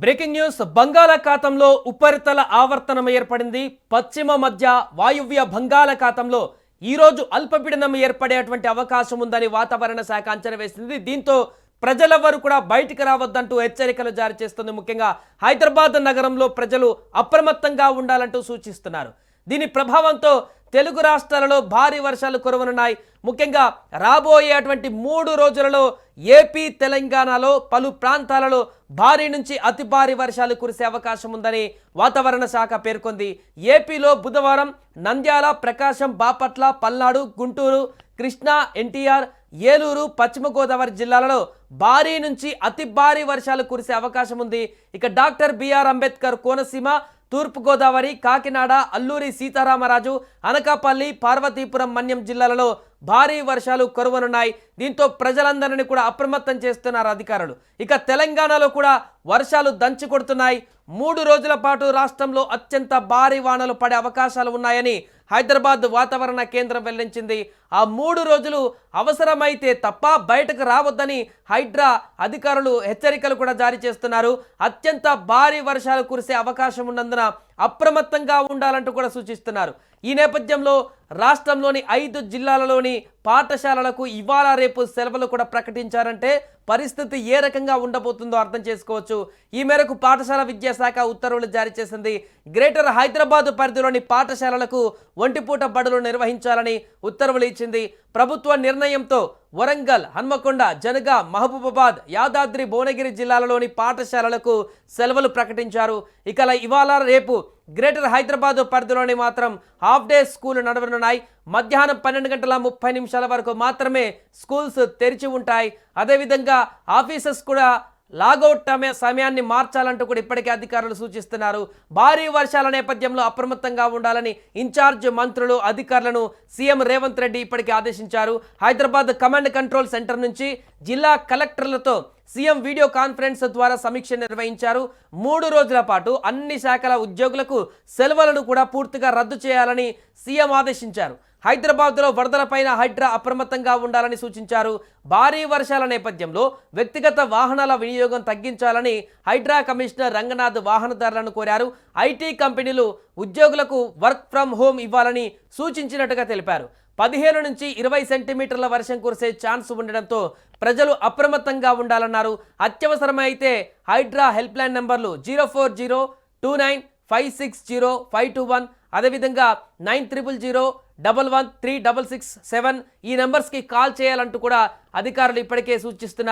Breaking news బంగాళాఖాతంలో ఉపరితల ఆవర్తనం ఏర్పడింది. పశ్చిమ మధ్య వాయువ్య బంగాళాఖాతంలో ఈ రోజు అల్పపీడనం ఏర్పడేటువంటి అవకాశం ఉందని వాతావరణ శాఖ అంచనా వేసింది. దీంతో ప్రజలెవరూ కూడా బయటికి రావద్దంటూ హెచ్చరికలు జారీ చేస్తుంది. ముఖ్యంగా హైదరాబాద్ నగరంలో ప్రజలు అప్రమత్తంగా ఉండాలంటూ సూచిస్తున్నారు. దీని ప్రభావంతో తెలుగు రాష్ట్రాలలో భారీ వర్షాలు కురవనున్నాయి. ముఖ్యంగా రాబోయేటువంటి 3 రోజులలో ఏపీ తెలంగాణలో పలు ప్రాంతాలలో భారీ నుంచి అతి భారీ వర్షాలు కురిసే అవకాశం ఉందని వాతావరణ శాఖ పేర్కొంది. ఏపీలో బుధవారం నంద్యాల, ప్రకాశం, బాపట్ల, పల్నాడు, గుంటూరు, కృష్ణా, ఎన్టీఆర్, ఏలూరు, పశ్చిమ గోదావరి జిల్లాలలో భారీ నుంచి అతి భారీ వర్షాలు కురిసే అవకాశం ఉంది. ఇక డాక్టర్ బిఆర్ అంబేద్కర్ కోనసీమ, తూర్పుగోదావరి, కాకినాడ, అల్లూరి సీతారామరాజు, అనకాపల్లి, పార్వతీపురం, మన్యం జిల్లాలలో భారీ వర్షాలు కురవనున్నాయి. దీంతో ప్రజలందరినీ కూడా అప్రమత్తం చేస్తున్నారు అధికారులు. ఇక తెలంగాణలో కూడా వర్షాలు దంచి కొడుతున్నాయి. 3 రోజుల పాటు రాష్ట్రంలో అత్యంత భారీ వానలు పడే అవకాశాలు ఉన్నాయని హైదరాబాద్ వాతావరణ కేంద్రం వెల్లడించింది. ఆ 3 రోజులు అవసరమైతే తప్ప బయటకు రావద్దని హైడ్రా అధికారులు హెచ్చరికలు కూడా జారీ చేస్తున్నారు. అత్యంత భారీ వర్షాలు కురిసే అవకాశం ఉన్నందున అప్రమత్తంగా ఉండాలంటూ కూడా సూచిస్తున్నారు. ఈ నేపథ్యంలో రాష్ట్రంలోని 5 జిల్లాలలోని పాఠశాలలకు ఇవాళ రేపు సెలవులు కూడా ప్రకటించారంటే పరిస్థితి ఏ రకంగా ఉండబోతుందో అర్థం చేసుకోవచ్చు. ఈ మేరకు పాఠశాల విద్యాశాఖ ఉత్తర్వులు జారీ చేసింది. గ్రేటర్ హైదరాబాద్ పరిధిలోని పాఠశాలలకు ఒంటిపూట బడులు నిర్వహించాలని ఉత్తర్వులు ఇచ్చింది. ప్రభుత్వ నిర్ణయంతో వరంగల్, హన్మకొండ, జనగా, మహబూబాబాద్, యాదాద్రి, భువనగిరి జిల్లాలలోని పాఠశాలలకు సెలవులు ప్రకటించారు. ఇక ఇవాళ రేపు గ్రేటర్ హైదరాబాద్ పరిధిలోని మాత్రం హాఫ్ డే స్కూల్ నడవనున్నాయి. మధ్యాహ్నం 12:30 వరకు మాత్రమే స్కూల్స్ తెరిచి ఉంటాయి. అదేవిధంగా ఆఫీసెస్ కూడా లాగౌట్ సమయాన్ని మార్చాలంటూ కూడా ఇప్పటికే అధికారులు సూచిస్తున్నారు. భారీ వర్షాల నేపథ్యంలో అప్రమత్తంగా ఉండాలని ఇన్ఛార్జ్ మంత్రులు, అధికారులను సీఎం రేవంత్ రెడ్డి ఇప్పటికే ఆదేశించారు. హైదరాబాద్ కమాండ్ కంట్రోల్ సెంటర్ నుంచి జిల్లా కలెక్టర్లతో సీఎం వీడియో కాన్ఫరెన్స్ ద్వారా సమీక్ష నిర్వహించారు. 3 రోజుల పాటు అన్ని శాఖల ఉద్యోగులకు సెలవులను కూడా పూర్తిగా రద్దు చేయాలని సీఎం ఆదేశించారు. హైదరాబాద్లో వరదలపైన హైడ్రా అప్రమత్తంగా ఉండాలని సూచించారు. భారీ వర్షాల నేపథ్యంలో వ్యక్తిగత వాహనాల వినియోగం తగ్గించాలని హైడ్రా కమిషనర్ రంగనాథ్ వాహనదారులను కోరారు. ఐటీ కంపెనీలు ఉద్యోగులకు వర్క్ ఫ్రం హోమ్ ఇవ్వాలని సూచించినట్టుగా తెలిపారు. 15 నుంచి 20 సెంటీమీటర్ల వర్షం కురిసే ఛాన్స్ ఉండడంతో ప్రజలు అప్రమత్తంగా ఉండాలన్నారు. అత్యవసరమైతే హైడ్రా హెల్ప్ లైన్ నంబర్లు 04029560521, అదేవిధంగా 9001113667 ఈ నెంబర్స్కి కాల్ చేయాలంటూ కూడా అధికారులు ఇప్పటికే సూచిస్తున్నారు.